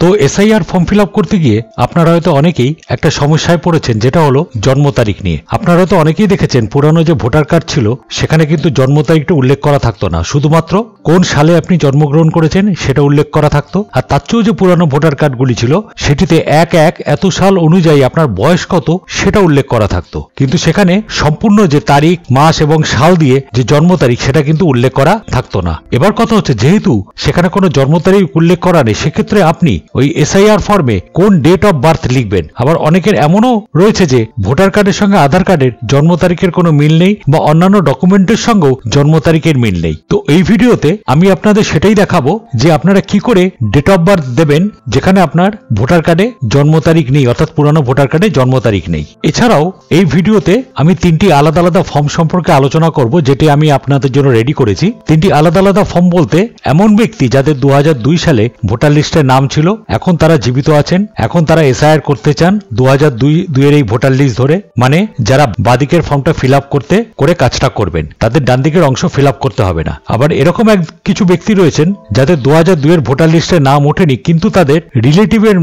তো SIR form fill up করতে গিয়ে আপনারা হয়তো অনেকেই একটা সমস্যায় পড়েছেন, যেটা হলো জন্ম তারিখ নিয়ে। আপনারা হয়তো অনেকেই দেখেছেন পুরানো যে ভোটার কার্ড ছিল সেখানে কিন্তু জন্ম তারিখটা উল্লেখ করা থাকতো না, শুধুমাত্র কোন সালে আপনি জন্মগ্রহণ করেছেন সেটা উল্লেখ করা থাকতো। আর তার চেয়েও যে পুরানো ভোটার কার্ডগুলি ছিল সেটিতে এত সাল অনুযায়ী আপনার বয়স কত সেটা উল্লেখ করা থাকতো, কিন্তু সেখানে সম্পূর্ণ যে তারিখ, মাস এবং সাল দিয়ে যে জন্ম তারিখ সেটা কিন্তু উল্লেখ করা থাকতো না। এবার কথা হচ্ছে, যেহেতু সেখানে কোনো জন্ম তারিখ উল্লেখ করা নেই, সেক্ষেত্রে আপনি ওই এসআইআর ফর্মে কোন ডেট অফ বার্থ লিখবেন। আবার অনেকের এমনও রয়েছে যে ভোটার কার্ডের সঙ্গে আধার কার্ডের জন্ম তারিখের কোনো মিল নেই বা অন্যান্য ডকুমেন্টের সঙ্গেও জন্ম তারিখের মিল নেই। তো এই ভিডিওতে আমি আপনাদের সেটাই দেখাবো যে আপনারা কি করে ডেট অফ বার্থ দেবেন যেখানে আপনার ভোটার কার্ডে জন্ম তারিখ নেই, অর্থাৎ পুরানো ভোটার কার্ডে জন্ম তারিখ নেই। এছাড়াও এই ভিডিওতে আমি 3টি আলাদা আলাদা ফর্ম সম্পর্কে আলোচনা করব, যেটি আমি আপনাদের জন্য রেডি করেছি। 3টি আলাদা আলাদা ফর্ম বলতে এমন ব্যক্তি যাদের 2002 সালে ভোটার লিস্টে নাম ছিল, এখন তারা জীবিত আছেন, এখন তারা এসআইআর করতে চান 2002 এর এই ভোটার লিস্ট ধরে, মানে যারা বাদিকের ফর্মটা ফিল আপ করে কাজটা করবেন, তাদের ডান দিকের অংশ ফিল আপ করতে হবে না। আবার এরকম কিছু ব্যক্তি রয়েছেন যাদের 2002 এর ভোটার লিস্টে নাম ওঠেনি, কিন্তু তাদের রিলেটিভের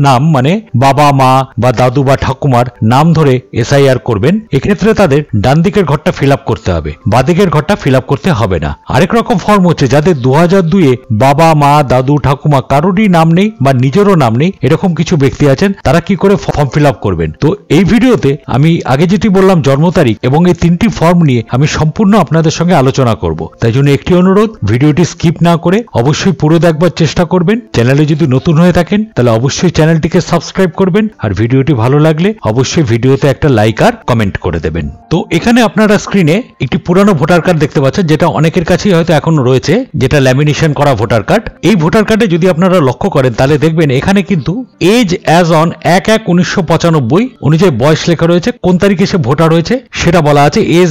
নাম মানে বাবা, মা বা দাদু বা ঠাকুমার নাম ধরে এসআইআর করবেন। এক্ষেত্রে তাদের ডান দিকের ঘরটা ফিল আপ করতে হবে, বাদিকের ঘরটা ফিল আপ করতে হবে না। আরেক রকম ফর্ম হচ্ছে যাদের 2002 এ বাবা, মা, দাদু, ঠাকুমা কারোরই নাম নেই বা নিজেরও নাম নেই, এরকম কিছু ব্যক্তি আছেন, তারা কি করে ফর্ম ফিল আপ করবেন। তো এই ভিডিওতে আমি আগে যেটি বললাম জন্ম তারিখ এবং এই 3টি ফর্ম নিয়ে আমি সম্পূর্ণ আপনাদের সঙ্গে আলোচনা করব। তাই জন্য একটি অনুরোধ, ভিডিওটি স্কিপ না করে অবশ্যই পুরো দেখবার চেষ্টা করবেন। চ্যানেলে যদি নতুন হয়ে থাকেন তাহলে অবশ্যই চ্যানেলটিকে সাবস্ক্রাইব করবেন, আর ভিডিওটি ভালো লাগলে অবশ্যই ভিডিওতে একটা লাইক আর কমেন্ট করে দেবেন। তো এখানে আপনারা স্ক্রিনে একটি পুরানো ভোটার কার্ড দেখতে পাচ্ছেন, যেটা অনেকের কাছেই হয়তো এখনো রয়েছে, যেটা ল্যামিনেশন করা ভোটার কার্ড। এই ভোটার কার্ডে যদি আপনারা লক্ষ্য করেন তাহলে দেখবেন এখানে কিন্তু এজ অ্যাজ অন 1/1/1995 অনুযায়ী বয়স লেখা রয়েছে, কোন তারিখে সে ভোটার হয়েছে সেটা বলা আছে। এজ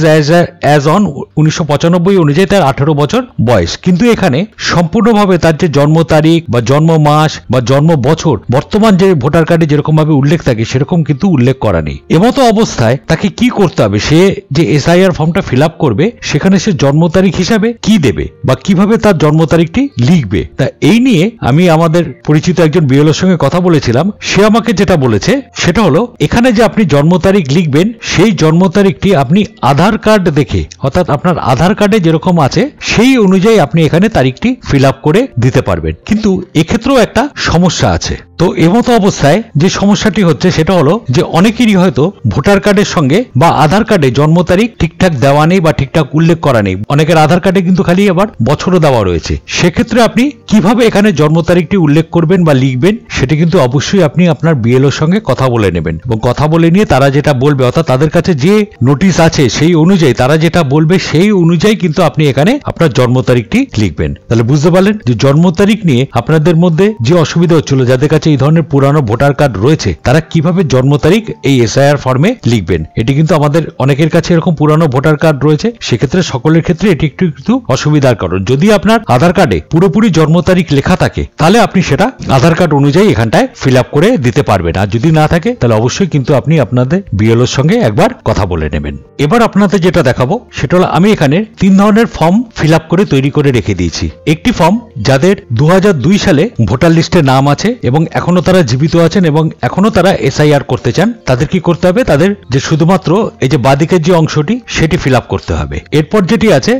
অ্যাজ অন 1995 অনুযায়ী তার 18 বছর বয়স, কিন্তু এখানে সম্পূর্ণভাবে তার যে জন্ম তারিখ বা জন্ম মাস বা জন্ম বছর বর্তমান যে ভোটার কার্ডে যেরকম ভাবে উল্লেখ থাকে সেরকম কিন্তু উল্লেখ করা নেই। এমতো অবস্থায় তাকে কি করতে হবে, সে যে এসআইআর ফর্মটা ফিল আপ করবে সেখানে সে জন্ম তারিখ হিসাবে কি দেবে বা কিভাবে তার জন্ম তারিখটি লিখবে। তা এই নিয়ে আমি আমাদের পরিচিত একজন বিএলওর সঙ্গে কথা বলেছিলাম। সে আমাকে যেটা বলেছে সেটা হলো, এখানে যে আপনি জন্ম তারিখ লিখবেন সেই জন্ম তারিখটি আপনি আধার কার্ড দেখে, অর্থাৎ আপনার আধার কার্ডে যেরকম আছে সেই অনুযায়ী আপনি এখানে তারিখটি ফিল আপ করে দিতে পারবেন। কিন্তু এক্ষেত্রেও একটা সমস্যা আছে। তো এমতো অবস্থায় যে সমস্যাটি হচ্ছে সেটা হলো যে অনেকেরই হয়তো ভোটার কার্ডের সঙ্গে বা আধার কার্ডে জন্ম তারিখ ঠিকঠাক দেওয়া নেই বা ঠিকঠাক উল্লেখ করা নেই। অনেকের আধার কার্ডে কিন্তু খালি আবার বছরও দেওয়া রয়েছে। সেক্ষেত্রে আপনি কিভাবে এখানে জন্ম তারিখটি উল্লেখ করবেন বা লিখবেন সেটা কিন্তু অবশ্যই আপনি আপনার বিএলওর সঙ্গে কথা বলে নেবেন, এবং কথা বলে নিয়ে তারা যেটা বলবে, অর্থাৎ তাদের কাছে যে নোটিশ আছে সেই অনুযায়ী তারা যেটা বলবে সেই অনুযায়ী কিন্তু আপনি এখানে আপনার জন্ম তারিখটি লিখবেন। তাহলে বুঝতে পারলেন যে জন্ম তারিখ নিয়ে আপনাদের মধ্যে যে অসুবিধা হচ্ছিল, যাদের কাছে এই ধরনের পুরানো ভোটার কার্ড রয়েছে, তারা কিভাবে জন্ম তারিখ এই এসআইআর ফর্মে লিখবেন। এটি কিন্তু আমাদের অনেকের কাছে এরকম পুরানো ভোটার কার্ড রয়েছে, সেক্ষেত্রে সকলের ক্ষেত্রে এটি একটু অসুবিধার কারণ। যদি আপনার আধার কার্ডে পুরোপুরি জন্ম তারিখ লেখা থাকে তাহলে আপনি সেটা আধার কার্ড অনুযায়ী এখানটায় ফিল আপ করে দিতে পারবেন, আর যদি না থাকে তাহলে অবশ্যই কিন্তু আপনি আপনাদের বিএলওর সঙ্গে একবার কথা বলে নেবেন। এবার আপনাদের যেটা দেখাবো সেটা হলো, আমি এখানে 3 ধরনের ফর্ম ফিল আপ করে তৈরি করে রেখে দিয়েছি। একটি ফর্ম যাদের 2002 সালে ভোটার লিস্টে নাম আছে এবং এখনো তারা জীবিত আছেন এবং এখনো তারা এসআইআর করতে চান, তাদের কি করতে হবে, তাদের যে শুধুমাত্র এই যে বাদিকের যে অংশটি সেটি ফিল আপ করতে হবে। এরপর যেটি আছে,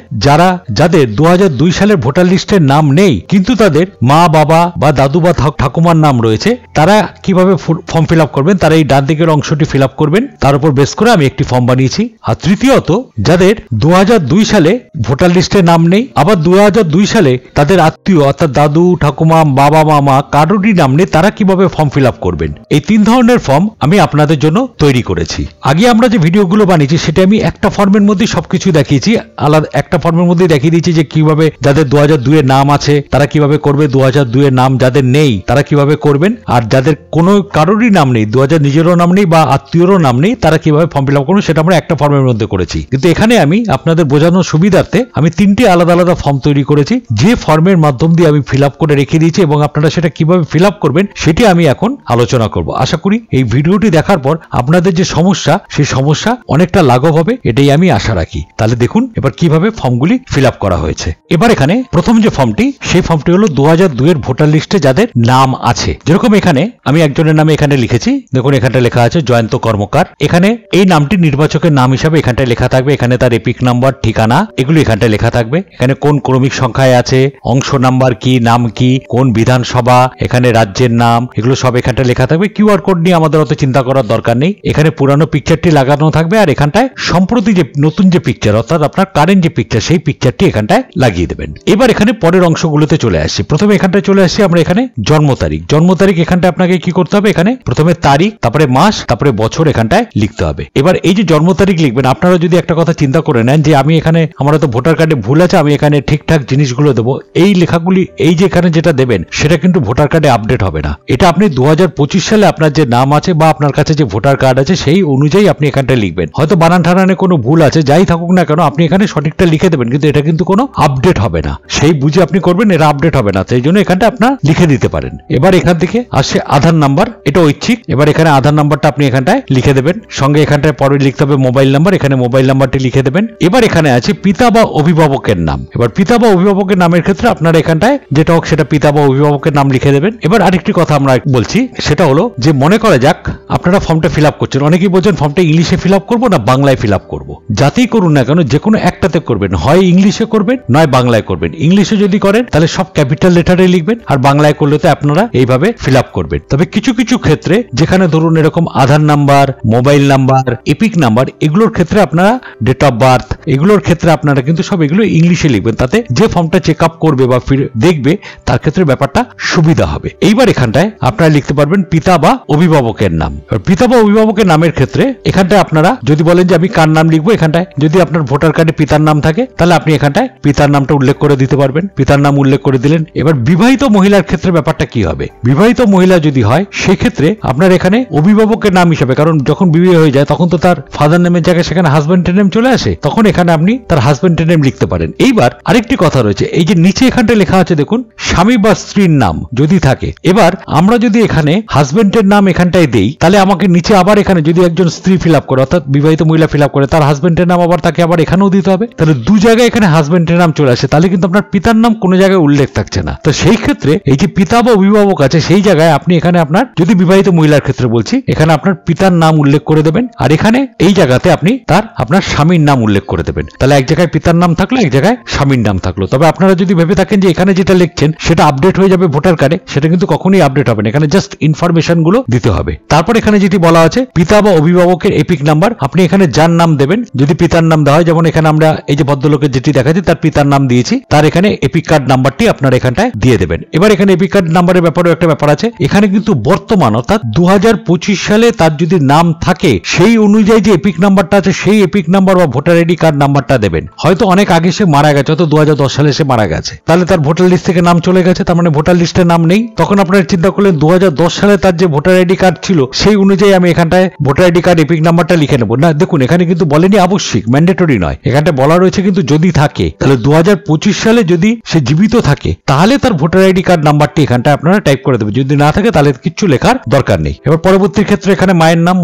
যাদের 2002 সালের ভোটার লিস্টের নাম নেই কিন্তু তাদের মা, বাবা বা দাদু বা ঠাকুমার নাম রয়েছে, তারা কিভাবে ফর্ম ফিল আপ করবেন, তারা এই ডান দিকের অংশটি ফিল আপ করবেন। তার উপর বেস করে আমি একটি ফর্ম বানিয়েছি। আর তৃতীয়ত, যাদের 2002 সালে ভোটার লিস্টে নাম নেই, আবার 2002 সালে তাদের আত্মীয় অর্থাৎ দাদু, ঠাকুমা, বাবা, মামা কারোরই নাম নেই, তারা কিভাবে ফর্ম ফিল আপ করবেন। এই 3 ধরনের ফর্ম আমি আপনাদের জন্য তৈরি করেছি। আগে আমরা যে ভিডিওগুলো বানিয়েছি সেটা আমি একটা ফর্মের মধ্যে সবকিছু দেখিয়েছি, আলাদা একটা ফর্মের মধ্যে দেখিয়ে দিয়েছি যে কিভাবে যাদের 2002 এর নাম আছে তারা কিভাবে করবে, 2002 এর নাম যাদের নেই তারা কিভাবে করবেন, আর যাদের কোনো কারোরই নাম নেই, 2000 নিজেরও নাম নেই বা আত্মীয়রও নাম নেই, তারা কিভাবে ফর্ম ফিল আপ করবেন সেটা আমরা একটা ফর্মের ফর্মের মধ্যে করেছি, কিন্তু এখানে আমি আপনাদের বোঝানোর সুবিধার্থে আমি 3টি আলাদা আলাদা ফর্ম তৈরি করেছি, যে ফর্মের মাধ্যম দিয়ে আমি ফিল আপ করে রেখে দিয়েছি এবং আপনারা সেটা কিভাবে ফিল আপ করবেন সেটি আমি এখন আলোচনা করব। আশা করি এই ভিডিওটি দেখার পর আপনাদের যে সমস্যা সেই সমস্যা অনেকটা লাঘব হবে, এটাই আমি আশা রাখি। তাহলে দেখুন এবার কিভাবে ফর্মগুলি ফিল আপ করা হয়েছে। এবার এখানে প্রথম যে ফর্মটি, সেই ফর্মটি হলো 2002 এর ভোটার লিস্টে যাদের নাম আছে। যেরকম এখানে আমি একজনের নামে এখানে লিখেছি, দেখুন এখানটা লেখা আছে জয়ন্ত কর্মকার। এখানে এই নামটি নির্বাচকের নাম হিসাবে এখানটায় লেখা থাকবে, এখানে তার এপিক নাম্বার, ঠিকানা এগুলো এখানটায় লেখা থাকবে। এখানে কোন ক্রমিক সংখ্যায় আছে, অংশ নাম্বার কি, নাম কি, কোন বিধানসভা, এখানে রাজ্যের নাম, এগুলো সব এখানটায় লেখা থাকবে। কিউআর কোড নিয়ে আমাদের অত চিন্তা করার দরকার নেই। এখানে পুরানো পিকচারটি লাগানো থাকবে আর এখানটায় সম্প্রতি যে নতুন যে পিকচার অর্থাৎ আপনার কারেন্ট যে পিকচার সেই পিকচারটি এখানটায় লাগিয়ে দেবেন। এবার এখানে পরের অংশগুলোতে চলে আসছি। প্রথমে এখানটায় চলে আসছি আমরা এখানে জন্ম তারিখ। জন্ম তারিখ এখানটা আপনাকে কি করতে হবে, এখানে প্রথমে তারিখ, তারপরে মাস, তারপরে বছর এখানটায় লিখতে হবে। এবার এই যে জন্ম তারিখ লিখবেন, আপনারা যদি একটা কথা চিন্তা করে নেন যে আমি এখানে আমার তো ভোটার কার্ডে ভুল আছে, আমি এখানে ঠিকঠাক জিনিসগুলো দেবো, এই লেখাগুলি এই যে এখানে যেটা দেবেন সেটা কিন্তু ভোটার কার্ডে আপডেট হবে না। এটা আপনি 2025 সালে আপনার যে নাম আছে বা আপনার কাছে যে ভোটার কার্ড আছে সেই অনুযায়ী আপনি এখানটায় লিখবেন। হয়তো বানান ঠানানে কোনো ভুল আছে, যাই থাকুক না কেন আপনি এখানে সঠিকটা লিখে দেবেন, কিন্তু এটা কিন্তু কোনো আপডেট হবে না। সেই বুঝে আপনি করবেন, এটা আপডেট হবে না, সেই জন্য এখানটা আপনার লিখে দিতে পারেন। এবার এখান থেকে আসছে আধার নাম্বার, এটা ঐচ্ছিক। এবার এখানে আধার নাম্বারটা আপনি এখানটায় লিখে দেবেন, সঙ্গে এখানটায় পরে লিখতে হবে মোবাইল নাম্বার, এখানে মোবাইল নাম্বারটি লিখে দেবেন। এবার এখানে আছে পিতা বা অভিভাবকের নাম। এবার পিতা বা অভিভাবকের নামের ক্ষেত্রে আপনারা এখানটায় যেটা হোক সেটা পিতা বা অভিভাবকের নাম লিখে দেবেন। এবার আরেকটি কথা আমরা বলছি, সেটা হলো যে মনে করা যাক আপনারা ফর্মটা ফিল আপ করছেন, অনেকেই বলছেন ফর্মটা ইংলিশে ফিল আপ করবো না বাংলায় ফিল আপ করবো। যাতেই করুন না কেন যে কোনো একটাতে করবেন, হয় ইংলিশে করবেন নয় বাংলায় করবেন। ইংলিশে যদি করেন তাহলে সব ক্যাপিটাল লেটারে লিখবেন, আর বাংলায় করলে তো আপনারা এইভাবে ফিল আপ করবেন। তবে কিছু কিছু ক্ষেত্রে যেখানে ধরুন এরকম Aadhaar number, mobile number, EPIC number এগুলোর ক্ষেত্রে আপনারা ডেট অফ বার্থ এগুলোর ক্ষেত্রে আপনারা কিন্তু সব এগুলো ইংলিশে লিখবেন, তাতে যে ফর্মটা চেক আপ করবে বা দেখবে তার ক্ষেত্রে ব্যাপারটা সুবিধা হবে। এইবার এখানটায় আপনারা লিখতে পারবেন পিতা বা অভিভাবকের নাম। পিতা বা অভিভাবকের নামের ক্ষেত্রে এখানটায় আপনারা যদি বলেন যে আমি কার নাম লিখবো, এখানটায় যদি আপনার ভোটার কার্ডে পিতার নাম থাকে তাহলে আপনি এখানটায় পিতার নামটা উল্লেখ করে দিতে পারবেন, পিতার নাম উল্লেখ করে দিলেন। এবার বিবাহিত মহিলার ক্ষেত্রে ব্যাপারটা কি হবে, বিবাহিত মহিলা যদি হয় সেক্ষেত্রে আপনার এখানে অভিভাবকের নাম হিসাবে, কারণ যখন বিয়ে হয়ে যায় তখন তো তার ফাদার নেমের জায়গায় সেখানে হাজবেন্ডের নেম চলে আসে, তখন এখানে আপনি তার হাজবেন্ডের নেম লিখতে পারেন। এইবার আরেকটি কথা রয়েছে, এই যে নিচে এখানটায় লেখা আছে দেখুন স্বামী বা স্ত্রীর নাম যদি থাকে। এবার আমরা যদি এখানে হাজবেন্ডের নাম এখানটায় দেই তাহলে আমাকে নিচে আবার এখানে যদি একজন স্ত্রী ফিল আপ করে অর্থাৎ বিবাহিত মহিলা ফিল আপ করে তার হাজবেন্ডের নাম আবার তাকে আবার এখানেও দিতে হবে, তাহলে দু জায়গায় এখানে হাজবেন্ডের নাম চলে আসে, তাহলে কিন্তু আপনার পিতার নাম কোনো জায়গায় উল্লেখ থাকছে না। তো সেই ক্ষেত্রে এই যে পিতা বা অভিভাবক আছে সেই জায়গায় আপনি এখানে আপনার যদি বিবাহিত মহিলার ক্ষেত্রে বলছি এখানে আপনার পিতার নাম উল্লেখ করে দেবেন, আর এখানে এই জায়গাতে আপনি তার আপনার স্বামীর নাম উল্লেখ করে দেবেন। তাহলে এক জায়গায় পিতার নাম থাকলো, এক জায়গায় স্বামীর নাম থাকলো। তবে আপনারা যদি ভেবে থাকেন যে এখানে যেটা লিখছেন সেটা আপডেট হয়ে যাবে ভোটার কার্ডে, সেটা কিন্তু কখনোই আপডেট হবে না, এখানে জাস্ট ইনফরমেশন গুলো দিতে হবে। তারপর এখানে যেটি বলা আছে পিতা বা অভিভাবকের এপিক নাম্বার, আপনি এখানে যার নাম দেবেন, যদি পিতার নাম দেওয়া হয়, যেমন এখানে আমরা এই যে ভদ্রলোকের যেটি দেখাচ্ছি তার পিতার নাম দিয়েছি, তার এখানে এপিক কার্ড নাম্বারটি আপনার এখানটায় দিয়ে দেবেন। এবার এখানে এপিক কার্ড নাম্বারের ব্যাপারেও একটা ব্যাপার আছে, এখানে কিন্তু বর্তমান অর্থাৎ 2025 সালে তার যদি নাম থাকে সেই অনুযায়ী যে এপিক নাম্বারটা আছে সেই এপিক নাম্বার বা ভোটার আইডি কার্ড নাম্বারটা দেবেন। হয়তো অনেক আগে সে মারা গেছে, হয়তো 2010 সালে সে মারা গেছে, তাহলে তার ভোটার লিস্ট থেকে নাম চলে গেছে, তার মানে ভোটার লিস্টে নাম নেই। তখন আপনারা চিন্তা করলেন 2010 সালে তার যে ভোটার আইডি কার্ড ছিল সেই অনুযায়ী আমি এখানটায় ভোটার আইডি কার্ড এপিক নাম্বারটা লিখে নেব না। দেখুন এখানে কিন্তু বলেনি আবশ্যিক, ম্যান্ডেটরি নয়, এখানটা বলা রয়েছে কিন্তু যদি থাকে, তাহলে 2025 সালে যদি সে জীবিত থাকে তাহলে তার ভোটার আইডি কার্ড নাম্বারটি এখানটায় আপনারা টাইপ করে দেবেন, যদি না থাকে তাহলে কিছু লেখার দরকার নেই। এবার পরবর্তী ক্ষেত্রে এখানে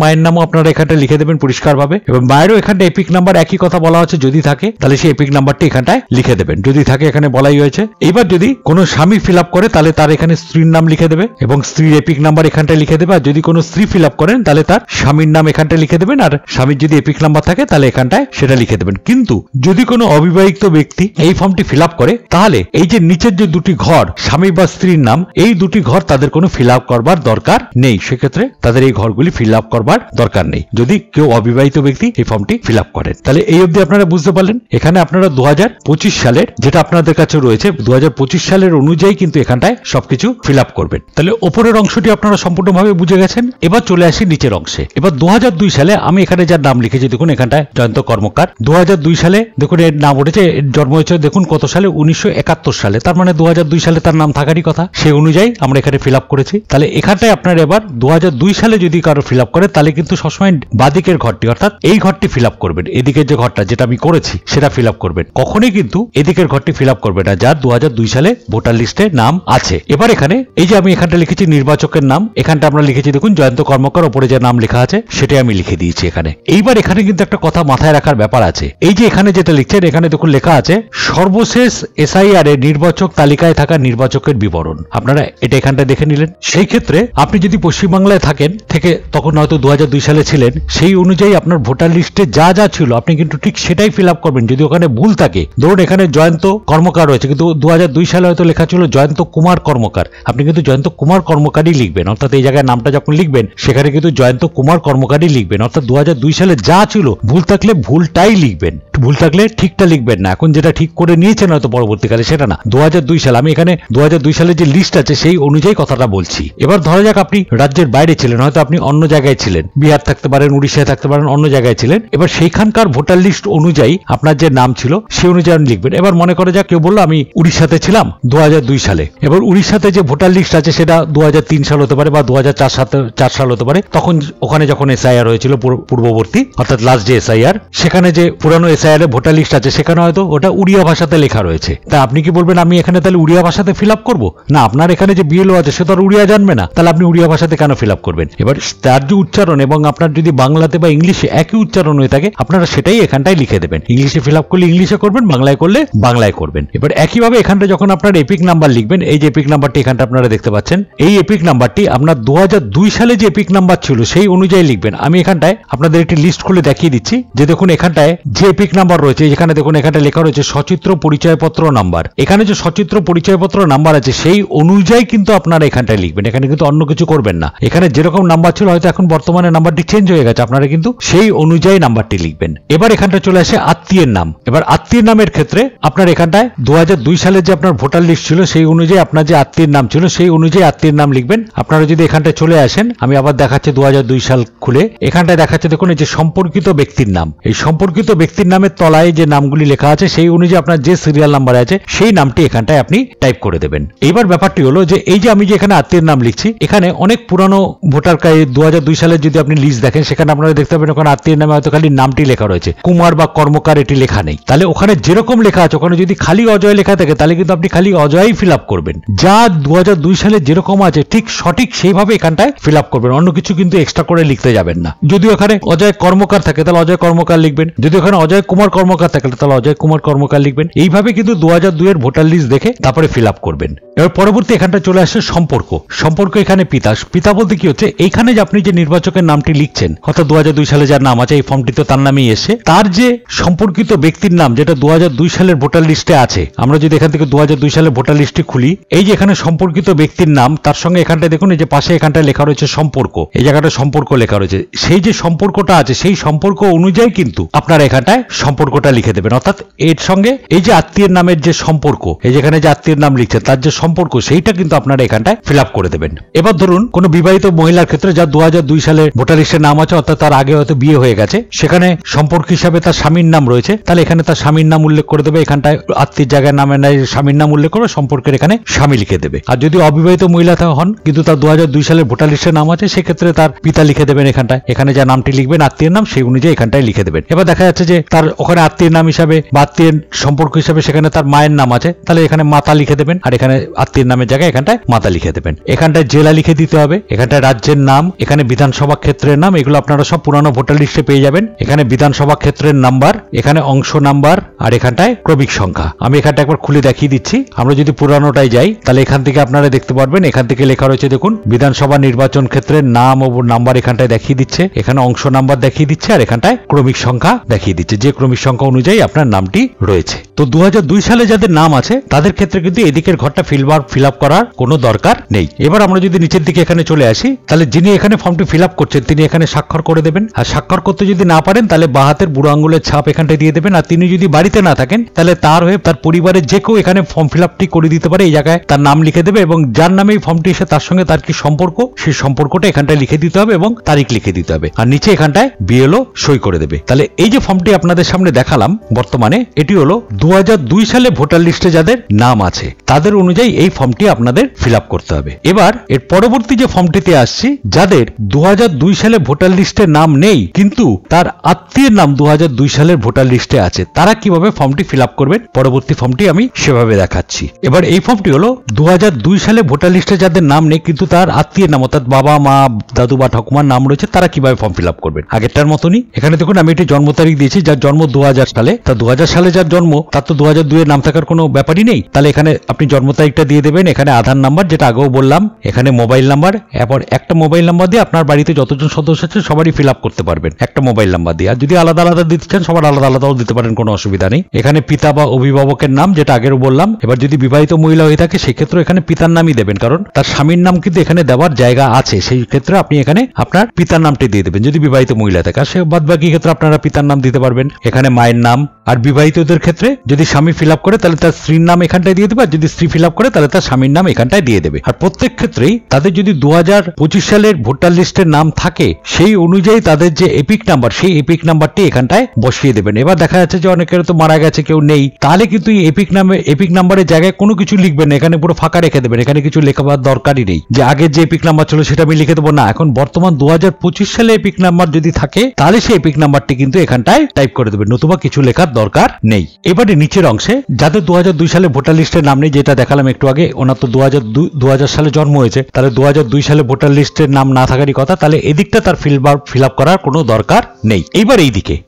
মায়ের নামও আপনারা এখানটা লিখে দেবেন পরিষ্কারভাবে, এবং মায়েরও এখানটা এপিক নাম্বার একই কথা বলা হচ্ছে, যদি থাকে তাহলে সেই এপিক নাম্বারটি এখানটায় লিখে দেবেন, যদি থাকে এখানে বলাই হয়েছে। এবার যদি কোনো স্বামী ফিল আপ করে তাহলে তার এখানে স্ত্রীর নাম লিখে দেবে এবং স্ত্রীর এপিক নাম্বার এখানটায় লিখে দেবে, আর যদি কোনো স্ত্রী ফিল আপ করেন তাহলে তার স্বামীর নাম এখানটায় লিখে দেবেন, আর স্বামীর যদি এপিক নাম্বার থাকে তাহলে এখানটায় সেটা লিখে দেবেন। কিন্তু যদি কোনো অবিবাহিত ব্যক্তি এই ফর্মটি ফিল আপ করে তাহলে এই যে নিচের যে দুটি ঘর স্বামী বা স্ত্রীর নাম, এই দুটি ঘর তাদের কোনো ফিল আপ করবার দরকার নেই, সেক্ষেত্রে তাদের এই ঘরগুলি ফিল আপ করবার দরকার নেই যদি কেউ অবিবাহিত ব্যক্তি এই ফর্মটি ফিল আপ করেন। তাহলে এই অবধি আপনারা বুঝতে পারলেন, এখানে আপনারা 2025 সালের যেটা আপনাদের কাছে রয়েছে 2025 সালের অনুযায়ী কিন্তু এখানটায় সবকিছু ফিল আপ করবেন। তাহলে ওপরের অংশটি আপনারা সম্পূর্ণভাবে বুঝে গেছেন। এবার চলে আসি নিচের অংশে। এবার 2002 সালে আমি এখানে যার নাম লিখেছি দেখুন এখানটায় জয়ন্ত কর্মকার। 2002 সালে দেখুন এর নাম উঠেছে, জন্ম হয়েছে দেখুন কত সালে, 1971 সালে। তার মানে 2002 সালে তার নাম থাকারই কথা, সেই অনুযায়ী আমরা এখানে ফিল আপ করেছি। তাহলে এখানটায় আপনার এবার 2002 সালে যদি কারো ফিল আপ করে তাহলে কিন্তু সবসময় বাদিকের ঘরটি অর্থাৎ এই ঘরটি ফিল আপ করবেন, এদিকের যে ঘরটা যেটা আমি করেছি সেটা ফিল আপ করবেন, কখনোই কিন্তু এদিকের ঘরটি ফিল আপ করবেন না যার 2002 সালে ভোটার লিস্টে নাম আছে। এবার এখানে এই যে আমি এখানটা লিখেছি নির্বাচকের নাম, এখানটা আমরা লিখেছি দেখুন জয়ন্ত কর্মকার, ওপরে যে নাম লেখা আছে সেটাই আমি লিখে দিয়েছি এখানে। এইবার এখানে কিন্তু একটা কথা মাথায় রাখার ব্যাপার আছে, এই যে এখানে যেটা লিখছেন এখানে দেখুন লেখা আছে সর্বশেষ এসআইআর এর নির্বাচক তালিকায় থাকা নির্বাচকের বিবরণ। আপনারা এটা এখানটা দেখে নিলেন। সেই ক্ষেত্রে আপনি যদি পশ্চিমবাংলায় থাকেন থেকে তখন হয়তো 2002 সালে ছিলেন, সেই অনুযায়ী আপনার ভোটার লিস্টে যা যা ছিল আপনি কিন্তু ঠিক সেটাই ফিল আপ করবেন। যদি ওখানে ভুল থাকে, ধরুন এখানে জয়ন্ত কর্মকার রয়েছে কিন্তু 2002 সালে হয়তো লেখা ছিল জয়ন্ত কুমার কর্মকার, আপনি কিন্তু জয়ন্ত কুমার কর্মকারই লিখবেন, অর্থাৎ এই জায়গায় নামটা যখন লিখবেন সেখানে কিন্তু জয়ন্ত কুমার কর্মকারই লিখবেন, অর্থাৎ 2002 সালে যা ছিল ভুল থাকলে ভুলটাই লিখবেন, ভুল থাকলে ঠিকটা লিখবেন না। এখন যেটা ঠিক করে নিয়েছেন হয়তো পরবর্তীকালে সেটা না, 2002 সাল, আমি এখানে 2002 সালে যে লিস্ট আছে সেই অনুযায়ী কথাটা বলছি। এবার ধরা যাক আপনি রাজ্যের বাইরে ছিলেন, হয়তো আপনি অন্য জায়গায় ছিলেন, বিহার থাকতে পারেন, উড়িষ্যায় থাকতে পারেন, অন্য জায়গায় ছিলেন। এবার সেইখানকার ভোটার লিস্ট অনুযায়ী আপনার যে নাম ছিল সেই অনুযায়ী আপনি লিখবেন। এবার মনে করে যাক কেউ বললো আমি উড়িষ্যাতে ছিলাম 2002 সালে, এবার উড়িষ্যাতে যে ভোটার লিস্ট আছে সেটা 2003 সাল হতে পারে বা 2004 সাল হতে পারে, তখন ওখানে যখন এসআইআর হয়েছিল পূর্ববর্তী অর্থাৎ লাস্ট যে এসআইআর, সেখানে যে পুরানো এসআইআর এর ভোটার লিস্ট আছে সেখানে হয়তো ওটা উড়িয়া ভাষাতে লেখা রয়েছে। তা আপনি কি বলবেন আমি এখানে তাহলে উড়িয়া ভাষাতে ফিল আপ করবো না? আপনার এখানে যে বিএলও আছে সে তো আর উড়িয়া জানবে না, তাহলে আপনি উড়িয়া ভাষাতে কেন ফিল আপ করবেন? এবার তার যে উচ্চারণ এবং আপনার যদি বাংলাতে বা ইংলিশে একই উচ্চারণ হয়ে থাকে আপনারা সেটাই এখানটায় লিখে দেবেন। ইংলিশে ফিল আপ করলে ইংলিশে করবেন, বাংলায় করলে বাংলায় করবেন। এবার একইভাবে এখানটা যখন আপনার এপিক নাম্বার লিখবেন, এই যে এপিক নাম্বারটি এখানটা আপনারা দেখতে পাচ্ছেন, এই এপিক নাম্বারটি আপনার 2002 সালে যে এপিক নাম্বার ছিল সেই অনুযায়ী লিখবেন। আমি এখানটায় আপনাদের একটি লিস্ট খুলে দেখিয়ে দিচ্ছি যে দেখুন এখানটায় যে এপিক নাম্বার রয়েছে, যেখানে দেখুন এখানটা লেখা রয়েছে সচিত্র পরিচয়পত্র নাম্বার। এখানে যে সচিত্র পরিচয়পত্র নাম্বার আছে সেই অনুযায়ী কিন্তু আপনারা এখানটায় লিখবেন, এখানে কিন্তু অন্য কিছু করবেন না। এখানে যেরকম নাম্বার ছিল হয়তো এখন বর্তমানে নাম্বারটি চেঞ্জ হয়ে গেছে, আপনারা কিন্তু সেই অনুযায়ী নাম্বারটি লিখবেন। এবার এখানটা চলে আসে আত্মীয়ের নাম। এবার আত্মীয়ের নামের ক্ষেত্রে আপনার এখানটায় 2002 সালে যে আপনার ভোটার লিস্ট ছিল সেই অনুযায়ী আপনার যে আত্মীয়ের নাম ছিল সেই অনুযায়ী আত্মীয়ের নাম লিখবেন। আপনারা যদি এখানটায় চলে আসেন, আমি আবার দেখাচ্ছি 2002 সাল খুলে, এখানটায় দেখাচ্ছে দেখুন এই যে সম্পর্কিত ব্যক্তির নাম, এই সম্পর্কিত ব্যক্তির নামের তলায় যে নামগুলি লেখা আছে সেই অনুযায়ী আপনার যে সিরিয়াল নাম্বার আছে সেই নামটি এখানটায় আপনি টাইপ করে দেবেন। এইবার ব্যাপারটি হলো যে এই যে আমি যে এখানে আত্মীয়ের নাম লিখছি, এখানে অনেক পুরানো ভোটার কার্ড 2002 সালের যদি আপনি লিস্ট দেখেন সেখানে আপনারা দেখতে পাবেন ওখানে আত্মীয়ের নামে হয়তো খালি নামটি লেখা রয়েছে, কুমার বা কর্মকার এটি লেখা নেই। তাহলে ওখানে যেরকম লেখা আছে ওখানে যদি খালি অজয় লেখা থাকে তাহলে কিন্তু আপনি খালি অজয়ই ফিল আপ করবেন, যা 2002 সালে যেরকম আছে ঠিক সঠিক সেইভাবে এখানটায় ফিল আপ করবেন, অন্য কিছু কিন্তু এক্সট্রা করে লিখতে যাবেন না। যদি ওখানে অজয় কর্মকার থাকে তাহলে অজয় কর্মকার লিখবেন, যদি ওখানে অজয় কুমার কর্মকার থাকে তাহলে অজয় কুমার কর্মকার লিখবেন। এইভাবে কিন্তু 2002 এর ভোটার লিস্ট দেখে তারপরে ফিল আপ করবেন। এবার পরবর্তী এখানটা চলে আসে সম্পর্ক। সম্পর্ক এখানে পিতা। পিতা বলতে কি হচ্ছে, এইখানে যে আপনি যে নির্বাচকের নামটি লিখছেন অর্থাৎ 2002 সালে যার নাম আছে এই ফর্মটিতে তার নামেই এসে তার যে সম্পর্কিত ব্যক্তির নাম যেটা 2002 সালের ভোটার লিস্টে আছে, আমরা যদি এখান থেকে 2002 সালের ভোটার লিস্টটি খুলি, এই যে এখানে সম্পর্কিত ব্যক্তির নাম তার সঙ্গে এখানটায় দেখুন এই যে পাশে এখানটায় লেখা রয়েছে সম্পর্ক, এই জায়গাটা সম্পর্ক লেখা রয়েছে, সেই যে সম্পর্কটা আছে সেই সম্পর্ক অনুযায়ী কিন্তু আপনারা এখানটায় সম্পর্কটা লিখে দেবেন। অর্থাৎ এর সঙ্গে এই যে আত্মীয়ের নামের যে সম্পর্ক, এই যেখানে যে আত্মীয়ের নাম লিখছে তার যে সম্পর্ক সেইটা কিন্তু আপনারা এখানটায় ফিল আপ করে দেবেন। এবার ধরুন কোনো বিবাহিত মহিলার ক্ষেত্রে যার 2002 সালে ভোটার লিস্টের নাম আছে অর্থাৎ তার আগে হয়তো বিয়ে হয়ে গেছে, সেখানে সম্পর্ক হিসাবে তার স্বামীর নাম রয়েছে, তাহলে এখানে তার স্বামীর নাম উল্লেখ করে দেবে, এখানটায় আত্মীয় জায়গায় নামে নাই স্বামীর নাম উল্লেখ করে সম্পর্কের এখানে স্বামী লিখে দেবে। আর যদি অবিবাহিত মহিলা হন কিন্তু তার 2002 সালের ভোটার লিস্টের নাম আছে সেক্ষেত্রে তার পিতা লিখে দেবেন এখানটায়, এখানে যা নামটি লিখবেন আত্মীয়ের নাম সেই অনুযায়ী এখানটায় লিখে দেবেন। এবার দেখা যাচ্ছে যে তার ওখানে আত্মীয়ের নাম হিসাবে বা আত্মীয়ের সম্পর্ক হিসাবে সেখানে তার মায়ের নাম আছে, তাহলে এখানে মাতা লিখে দেবেন, আর এখানে আত্মীয়ের নামের জায়গায় এখানটায় মাতা লিখে দেবেন। এখানটায় জেলা লিখে দিতে হবে, এখানটায় রাজ্যের নাম, এখানে বিধানসভা ক্ষেত্রের নাম, এগুলো আপনারা সব পুরানো ভোটার লিস্টে পেয়ে যাবেন। এখানে বিধানসভা ক্ষেত্রের নাম্বার, এখানে অংশ নাম্বার, আর এখানটায় ক্রমিক সংখ্যা। আমি এখানটা একবার খুলে দেখিয়ে দিচ্ছি। আমরা যদি পুরানোটাই যাই তাহলে এখান থেকে আপনারা দেখতে পারবেন এখান থেকে লেখা রয়েছে দেখুন বিধানসভা নির্বাচন ক্ষেত্রের নাম ও নাম্বার এখানটায় দেখিয়ে দিচ্ছে, এখানে অংশ নাম্বার দেখিয়ে দিচ্ছে, আর এখানটায় ক্রমিক সংখ্যা দেখিয়ে দিচ্ছে, যে ক্রমিক সংখ্যা অনুযায়ী আপনার নামটি রয়েছে। তো 2002 সালে যাদের নাম আছে তাদের ক্ষেত্রে কিন্তু এদিকের ঘরটা ফিল আপ করার কোনো দরকার নেই। এবার আমরা যদি নিচের দিকে এখানে চলে আসি তাহলে যিনি এখানে ফর্মটি ফিল আপ করছেন তিনি এখানে স্বাক্ষর করে দেবেন, আর স্বাক্ষর করতে যদি না পারেন তাহলে বাঁ হাতের বুড়ো আঙুলের ছাপ এখানটায় দিয়ে দেবেন। আর তিনি যদি বাড়িতে না থাকেন তাহলে তার হয়ে তার পরিবারের যে কেউ এখানে ফর্ম ফিল আপটি করে দিতে পারে, এই জায়গায় তার নাম লিখে দেবে এবং যার নামে এই ফর্মটি এসে তার সঙ্গে তার কি সম্পর্ক সেই সম্পর্কটা নম্বরটা এখানটায় লিখে দিতে হবে এবং তারিখ লিখে দিতে হবে, আর নিচে এখানটায় বিএলও সই করে দেবে। তাহলে এই যে ফর্মটি আপনাদের সামনে দেখালাম বর্তমানে, এটি হলো 2002 সালে ভোটার লিস্টে যাদের নাম আছে তাদের অনুযায়ী এই ফর্মটি আপনাদের ফিল আপ করতে হবে। এবার এর পরবর্তী যে ফর্মটিতে আসছি, যাদের 2002 সালে ভোটার লিস্টে নাম নেই কিন্তু তার আত্মীয়ের নাম 2002 সালের ভোটার লিস্টে আছে, তারা কিভাবে ফর্মটি ফিল আপ করবেন পরবর্তী ফর্মটি আমি সেভাবে দেখাচ্ছি। এবার এই ফর্মটি হলো 2002 সালে ভোটার লিস্টে যাদের নাম নেই কিন্তু তার আত্মীয়ের নাম অর্থাৎ বাবা মা দাদু বা ঠাকুমার নাম রয়েছে, তারা কিভাবে ফর্ম ফিল আপ করবেন। আগেরটার মতনই এখানে দেখুন আমি একটি জন্ম তারিখ দিয়েছি, যার জন্ম 2000 সালে, তা 2000 সালে যার জন্ম তার তো 2002 এর নাম থাকার কোনো ব্যাপারই নেই। তাহলে এখানে আপনি জন্ম তারিখটা দিয়ে দেবেন, এখানে আধার নাম্বার যেটা আগেও বললাম, এখানে মোবাইল নাম্বার, এরপর একটা মোবাইল নাম্বার দিয়ে আপনার বাড়িতে যতজন সদস্য আছে সবারই ফিল আপ করতে পারবেন একটা মোবাইল নাম্বার দিয়ে। আর যদি আলাদা আলাদা দিতে চান সবার আলাদা আলাদাও দিতে পারেন, কোনো অসুবিধা নেই। এখানে পিতা বা অভিভাবকের নাম যেটা আগেও বললাম। এবার যদি বিবাহিত মহিলা হয়ে থাকে সেক্ষেত্রে এখানে পিতার নামই দেবেন, কারণ তার স্বামীর নাম কিন্তু এখানে দেওয়ার জায়গা আছে, সেই ক্ষেত্রে আপনি এখানে আপনার পিতার নামটি দিয়ে দেবেন যদি বিবাহিত মহিলা থাকে। আর সে বাদ বাকি ক্ষেত্রে আপনারা পিতার নাম দিতে পারবেন, এখানে মায়ের নাম। আর বিবাহিতদের ক্ষেত্রে যদি স্বামী ফিল আপ করে তাহলে তার স্ত্রীর নাম এখানটায় দিয়ে দেবে, আর যদি স্ত্রী ফিল আপ করে তাহলে তার স্বামীর নাম এখানটায় দিয়ে দেবে। আর প্রত্যেক ক্ষেত্রেই তাদের যদি 2025 সালের ভোটার লিস্টের নাম থাকে সেই অনুযায়ী তাদের যে এপিক নাম্বার, সেই এপিক নাম্বারটি এখানটায় বসিয়ে দেবেন। এবার দেখা যাচ্ছে যে অনেকের তো মারা গেছে, কেউ নেই, তাহলে কিন্তু এই এপিক নাম্বারের জায়গায় কোনো কিছু লিখবেন না, এখানে পুরো ফাঁকা রেখে দেবেন। এখানে কিছু লেখাবার দরকারই নেই যে আগের যে এপিক নাম্বার ছিল সেটা আমি লিখে দেবো না। এখন বর্তমান 2025 সালে এপিক নাম্বার যদি থাকে তাহলে সেই এপিক নাম্বারটি কিন্তু এখানটায় টাইপ করে দেবেন, নতুবা কিছু লেখার দরকার নেই। এবারে নিচের অংশে যাদের 2002 সালে ভোটার লিস্টের নাম নেই, যেটা দেখালাম একটু আগে, ওনার তো 2000 সালে জন্ম হয়েছে, তাহলে 2002 সালে ভোটার লিস্টের নাম না থাকারই কথা, তাহলে এদিকটা তার ফিল আপ করার কোনো দরকার নেই। এইবার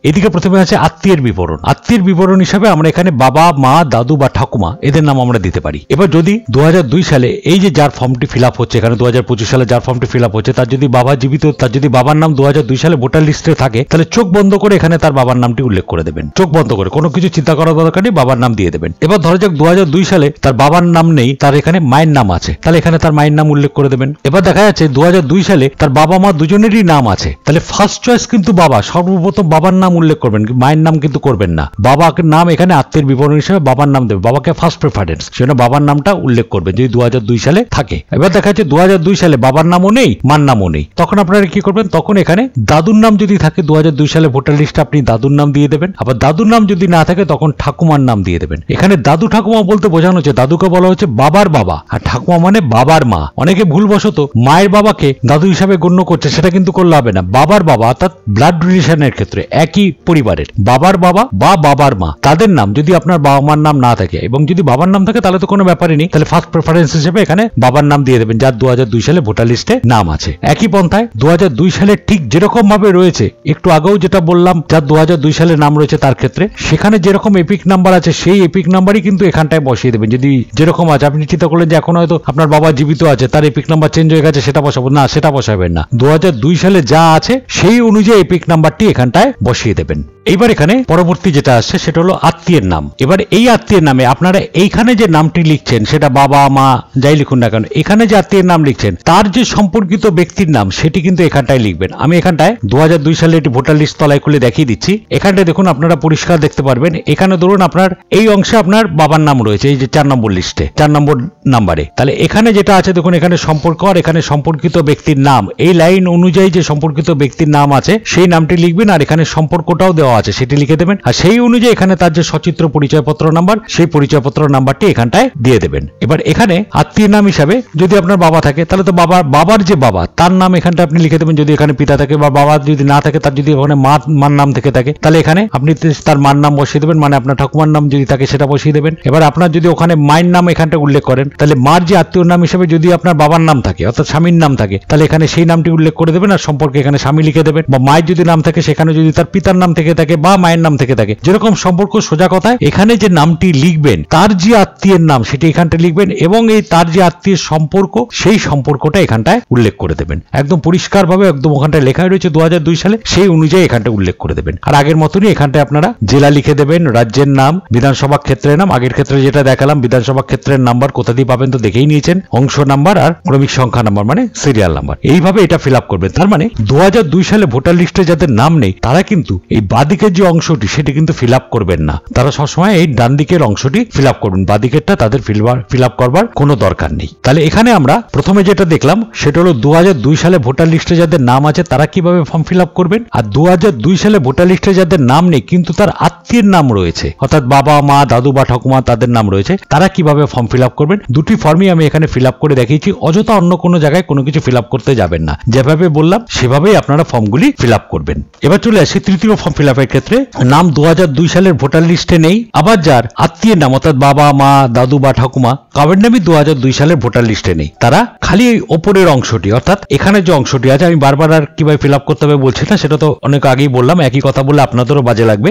এদিকে প্রথমে আছে আত্মীয়ের বিবরণ। আত্মীয়ের বিবরণ হিসাবে আমরা এখানে বাবা মা দাদু বা ঠাকুমা এদের নাম আমরা দিতে পারি। এবার যদি 2002 সালে এই যে যার ফর্মটি ফিল আপ হচ্ছে, এখানে 2025 সালে যার ফর্মটি ফিল আপ হচ্ছে তার যদি বাবা জীবিত, তার যদি বাবার নাম 2002 সালে ভোটার লিস্টে থাকে তাহলে চোখ বন্ধ করে এখানে তার বাবার নামটি উল্লেখ করে দেবেন, চোখ বন্ধ করে, কোনো কিছু চিন্তা করার দরকার নেই, বাবার নাম দিয়ে দেবেন। এবার ধরা যাক 2002 সালে তার বাবার নাম নেই, তার এখানে মায়ের নাম আছে, তাহলে এখানে তার মায়ের নাম উল্লেখ করে দেবেন। এবার দেখা যাচ্ছে 2002 সালে তার বাবা মা দুজনেরই নাম আছে, তাহলে ফার্স্ট চয়েস কিন্তু বাবা, সর্বপ্রথম বাবার নাম উল্লেখ করবেন, মায়ের নাম কিন্তু করবেন না। বাবার নাম এখানে আত্মীয়ের বিবরণ হিসেবে বাবার নাম দেবে, বাবাকে ফার্স্ট প্রেফারেন্স, সেজন্য বাবার নামটা উল্লেখ করবেন যদি 2002 সালে থাকে। এবার দেখা যাচ্ছে 2002 সালে বাবার নামও নেই মার নামও নেই, তখন আপনারা কি করবেন, তখন এখানে দাদুর নাম যদি থাকে 2002 সালে ভোটার লিস্টে আপনি দাদুর নাম দিয়ে দেবেন। আবার দাদুর নাম যদি না থাকে তখন ঠাকুমার নাম দিয়ে দেবেন। এখানে দাদু ঠাকুমা বলতে বোঝানো হচ্ছে দাদুকে বলা হচ্ছে বাবার বাবা, আর ঠাকুমা মানে বাবার মা। অনেকে ভুলবশত মায়ের বাবাকে দাদু হিসাবে গণ্য করছে, সেটা কিন্তু করলে হবে না। বাবার বাবা অর্থাৎ ব্লাড রিলেশনের ক্ষেত্রে একই পরিবারের বাবার বাবা বা বাবার মা, তাদের নাম যদি আপনার বাবা মার নাম না থাকে, এবং যদি বাবার নাম থাকে তাহলে তো কোনো ব্যাপারই নেই, তাহলে ফার্স্ট প্রেফারেন্স হিসেবে এখানে বাবার নাম দিয়ে দেবেন যার 2002 সালে ভোটার লিস্টে নাম আছে। একই পন্থায় 2002 সালে ঠিক যেরকম ভাবে রয়েছে, একটু আগেও যেটা বললাম যার 2002 সালে নাম রয়েছে তার ক্ষেত্রে সেখানে যেরকম এপিক নাম্বার আছে সেই এপিক নাম্বারই কিন্তু এখানটায় বসিয়ে দেবেন। যদি যেরকম আছে, আপনি চিন্তা করলেন যে এখন হয়তো আপনার বাবা জীবিত আছে, তার এপিক নাম্বার চেঞ্জ হয়ে গেছে, সেটা বসাবো না, সেটা বসাবেন না। 2002 সালে যা আছে সেই অনুযায়ী এপিক নাম্বারটি এখানটায় বসিয়ে দেবেন। এইবার এখানে পরবর্তী যেটা আসছে সেটা হলো আত্মীয়ের নাম। এবার এই আত্মীয়ের নামে আপনারা এইখানে যে নামটি লিখছেন, সেটা বাবা মা যাই লিখুন না কেন, এখানে যে আত্মীয়ের নাম লিখছেন তার যে সম্পর্কিত ব্যক্তির নাম সেটি কিন্তু এখানটায় লিখবেন। আমি এখানটায় 2002 সালে একটি ভোটার লিস্ট তলায় খুলে দেখিয়ে দিচ্ছি। এখানটায় দেখুন আপনারা পরিষ্কার দেখতে পারবেন, এখানে ধরুন আপনার এই অংশে আপনার বাবার নাম রয়েছে, এই যে 4 নম্বর লিস্টে 4 নম্বর নাম্বারে, তাহলে এখানে যেটা আছে দেখুন এখানে সম্পর্ক আর এখানে সম্পর্কিত ব্যক্তির নাম, এই লাইন অনুযায়ী যে সম্পর্কিত ব্যক্তির নাম আছে সেই নামটি লিখবেন, আর এখানে সম্পর্কটাও দেওয়া আছে সেটি লিখে দেবেন, আর সেই অনুযায়ী এখানে তার যে সচিত্র পরিচয়পত্র নাম্বার সেই পরিচয়পত্র নাম্বারটি এখানটায় দিয়ে দেবেন। এবার এখানে আত্মীয় নাম হিসাবে যদি আপনার বাবা থাকে তাহলে তো বাবার যে বাবা তার নাম এখানটা আপনি লিখে দেবেন, যদি এখানে পিতা থাকে, বা বাবা যদি না থাকে তার যদি ওখানে মার নাম থেকে থাকে তাহলে এখানে আপনি তার মার নাম বসিয়ে দেবেন, মানে আপনার ঠাকুমার নাম যদি থাকে সেটা বসিয়ে দেবেন। এবার আপনার যদি ওখানে মায়ের নাম এখানটা উল্লেখ করেন তাহলে মার যে আত্মীয় নাম হিসেবে যদি আপনার বাবার নাম থাকে অর্থাৎ স্বামীর নাম থাকে তাহলে এখানে সেই নামটি উল্লেখ করে দেবেন, আর সম্পর্কে এখানে স্বামী লিখে দেবেন। বা মায়ের যদি নাম থাকে সেখানে যদি তার পিতার নাম থেকে থাকে বা মায়ের নাম থেকে থাকে, যেরকম সম্পর্ক, সোজা কথায় এখানে যে নামটি লিখবেন তার যে আত্মীয়ের নাম সেটি এখানটা লিখবেন, এবং এই তার যে আত্মীয়ের সম্পর্ক সেই সম্পর্কটা এখানটায় উল্লেখ করে দেবেন। একদম পরিষ্কার ভাবে একদম ওখানটায় লেখা রয়েছে 2002 সালে, সেই অনুযায়ী এখানটা উল্লেখ করে দেবেন। আর আগের মতনই এখানটায় আপনারা জেলা লিখে দেবেন, রাজ্যের নাম, বিধানসভা ক্ষেত্রের নাম, আগের ক্ষেত্রে যেটা দেখালাম বিধানসভা ক্ষেত্রের নাম্বার কোথা দিয়ে পাবেন তো দেখেই নিয়েছেন, অংশ নাম্বার আর ক্রমিক সংখ্যা নাম্বার মানে সিরিয়াল নাম্বার, এইভাবে এটা ফিল আপ করবেন। তার মানে 2002 সালে ভোটার লিস্টে যাদের নাম নেই তারা কিন্তু এই বাদিকের যে অংশটি সেটি কিন্তু ফিল আপ করবেন না, তারা সবসময় এই ডান দিকের অংশটি ফিল আপ করবেন, বাদিকেরটা তাদের ফিল আপ করবার কোনো দরকার নেই। তাহলে এখানে আমরা প্রথমে যেটা দেখলাম সেটা হলো 2002 সালে ভোটার লিস্টে যাদের নাম আছে তারা কিভাবে ফর্ম ফিল আপ করবেন, আর 2002 সালে ভোটার লিস্টে যাদের নাম নেই কিন্তু তার আত্মীয়ের নাম রয়েছে, অর্থাৎ বাবা মা দাদু বা ঠাকুমা তাদের নাম রয়েছে, তারা কিভাবে ফর্ম ফিল আপ করবেন। দুটি ফর্মই আমি এখানে ফিল আপ করে দেখিয়েছি। অযথা অন্য কোনো জায়গায় কোনো কিছু ফিল আপ করতে যাবেন না, যেভাবে বললাম সেভাবেই আপনারা ফর্মগুলি ফিল আপ করবেন। এবার চলে আসি তৃতীয় ফর্ম ফিল আপের ক্ষেত্রে। নাম 2002 সালের ভোটার লিস্টে নেই, আবার যার আত্মীয়ের নাম অর্থাৎ বাবা মা দাদু বা ঠাকুমা কারোর নামই 2002 সালের ভোটার লিস্টে নেই, তারা খালি এই ওপরের অংশটি অর্থাৎ এখানে যে অংশটি আছে, আমি বারবার আর কিভাবে ফিল আপ করতে হবে বলছি না, সেটা তো অনেক আগেই বললাম, একই কথা বললে আপনাদেরও বাজে লাগবে।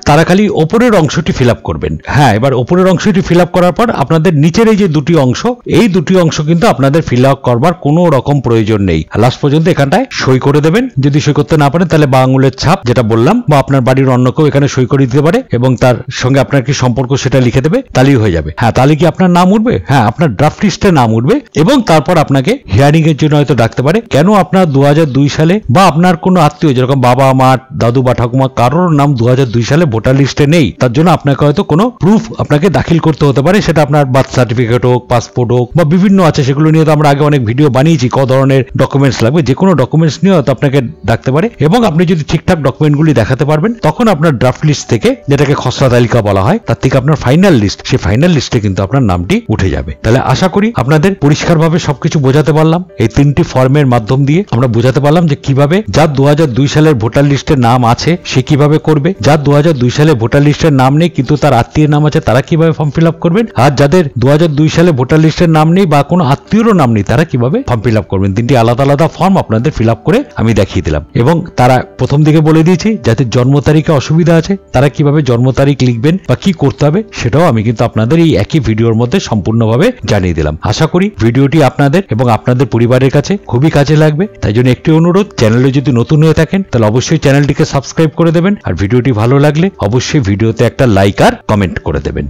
তারা খালি ওপরের অংশটি ফিল আপ করবেন। হ্যাঁ, এবার ওপরের অংশটি ফিল আপ করার পর আপনাদের নিচের এই যে দুটি অংশ, এই দুটি অংশ কিন্তু আপনাদের ফিল আপ করবার কোনো রকম প্রয়োজন নেই। লাস্ট পর্যন্ত এখানটায় সই করে দেবেন। যদি সই করতে না পারেন তাহলে বা আঙুলের ছাপ যেটা বললাম, বা আপনার বাড়ির অন্য কেউ এখানে সই করে দিতে পারে এবং তার সঙ্গে আপনার কি সম্পর্ক সেটা লিখে দেবে, তাহলেই হয়ে যাবে। হ্যাঁ, তাহলে কি আপনার নাম উঠবে? হ্যাঁ, আপনার ড্রাফট লিস্টে নাম উঠবে এবং তারপর আপনাকে হিয়ারিং এর জন্য হয়তো ডাকতে পারে। কেন আপনার 2002 সালে বা আপনার কোনো আত্মীয় যেরকম বাবা মা দাদু বা ঠাকুমা কারোর নাম 2002 সালে ভোটার লিস্টে নেই, তার জন্য আপনাকে হয়তো কোনো প্রুফ আপনাকে দাখিল করতে হতে পারে, সেটা আপনার বার্থ সার্টিফিকেট হোক, পাসপোর্ট হোক বা বিভিন্ন আছে, সেগুলো নিয়ে তো আমরা আগে অনেক ভিডিও বানিয়েছি ক ধরনের ডকুমেন্টস লাগবে। যে কোনো ডকুমেন্টস নিয়ে হয়তো আপনাকে ডাকতে পারে এবং আপনি যদি ঠিকঠাক ডকুমেন্টগুলি দেখাতে পারবেন তখন আপনার ড্রাফট লিস্ট থেকে, যেটাকে খসড়া তালিকা বলা হয়, তার থেকে আপনার ফাইনাল লিস্ট, সেই ফাইনাল লিস্টে কিন্তু আপনার নামটি উঠে যাবে। তাহলে আশা করি আপনাদের পরিষ্কারভাবে সবকিছু বোঝাতে পারলাম। এই তিনটি ফর্মের মাধ্যম দিয়ে আমরা বোঝাতে পারলাম যে কিভাবে যার 2002 সালের ভোটার লিস্টের নাম আছে সে কিভাবে করবে, যার 2002 সালে ভোটার লিস্টের নাম নেই কিন্তু তার আত্মীয়ের নাম আছে তারা কিভাবে ফর্ম ফিল আপ করবেন, আর যাদের 2002 সালে ভোটার লিস্টের নাম নেই বা কোনো আত্মীয়রও নাম নেই তারা কিভাবে ফর্ম ফিল আপ করবেন। তিনটি আলাদা আলাদা ফর্ম আপনাদের ফিল আপ করে আমি দেখিয়ে দিলাম এবং তারা প্রথম দিকে বলে দিয়েছি যাদের জন্ম তারিখে অসুবিধা আছে তারা কিভাবে জন্ম তারিখ লিখবেন বা কি করতে হবে সেটাও আমি কিন্তু আপনাদের এই একই ভিডিওর মধ্যে সম্পূর্ণভাবে জানিয়ে দিলাম। আশা করি ভিডিওটি আপনাদের এবং আপনাদের পরিবারের কাছে খুবই কাজে লাগবে। তাই জন্য একটি অনুরোধ, চ্যানেলে যদি নতুন হয়ে থাকেন তাহলে অবশ্যই চ্যানেলটিকে সাবস্ক্রাইব করে দেবেন, আর ভিডিওটি ভালো লাগলে অবশ্যই ভিডিওতে একটা লাইক আর কমেন্ট করে দেবেন।